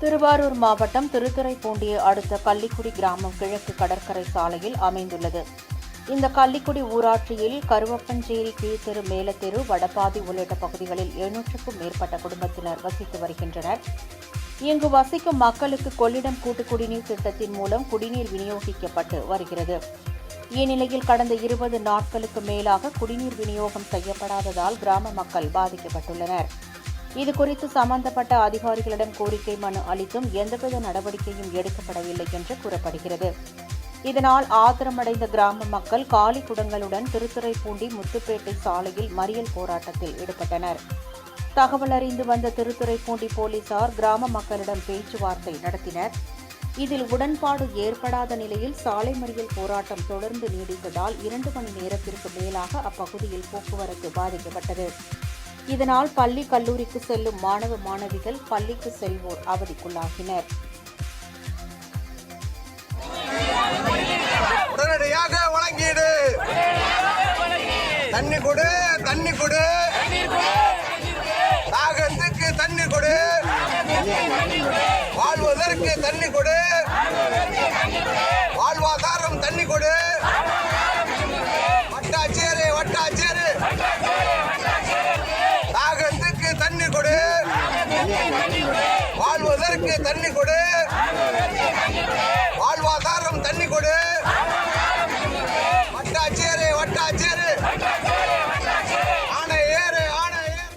திருவாரூர் மாவட்டம் திருத்துறைப்பூண்டியை அடுத்த கள்ளிக்குடி கிராமம் கிழக்கு கடற்கரை சாலையில் அமைந்துள்ளது. இந்த கள்ளிக்குடி ஊராட்சியில் கருவப்பஞ்சேரி கீழ்த்தெரு, மேலத்தெரு, வடபாதி உள்ளிட்ட பகுதிகளில் 700க்கும் மேற்பட்ட குடும்பத்தினர் வசித்து வருகின்றனர். இங்கு வசிக்கும் மக்களுக்கு கொள்ளிடம் கூட்டு குடிநீர் திட்டத்தின் மூலம் குடிநீர் விநியோகிக்கப்பட்டு வருகிறது. இந்நிலையில் கடந்த 20 நாட்களுக்கு மேலாக குடிநீர் விநியோகம் செய்யப்படாததால் கிராம மக்கள் பாதிக்கப்பட்டுள்ளனர். இதுகுறித்து சம்பந்தப்பட்ட அதிகாரிகளிடம் கோரிக்கை மனு அளித்தும் எந்தவித நடவடிக்கையும் எடுக்கப்படவில்லை என்று கூறப்படுகிறது. இதனால் ஆத்திரமடைந்த கிராம மக்கள் காலி குடங்களுடன் திருத்துறைப்பூண்டி முத்துப்பேட்டை சாலையில் மறியல் போராட்டத்தில் ஈடுபட்டனர். தகவல் அறிந்து வந்த திருத்துறைப்பூண்டி போலீசார் கிராம மக்களிடம் பேச்சுவார்த்தை நடத்தினர். இதில் உடன்பாடு ஏற்படாத நிலையில் சாலை மறியல் போராட்டம் தொடர்ந்து நீடித்ததால் 2 மணி நேரத்திற்கு மேலாக அப்பகுதியில் போக்குவரத்து பாதிக்கப்பட்டது. இதனால் பள்ளி, கல்லூரிக்கு செல்லும் மாணவ, மாணவிகள், பள்ளிக்கு செல்வோர் அவதிக்குள்ளாகினர். உடனடியாக வழங்கிடு, தண்ணி கொடு, தண்ணி கொடு, தாகத்துக்கு தண்ணி கொடு, வாழ்வதற்கு தண்ணி கொடு, வாழ்வாதாரம் தண்ணி கொடு, வட்டாட்சியரே வட்டாட்சியரே தாகத்துக்கு தண்ணி கொடு, வாழ்வதற்கு தண்ணி கொடு.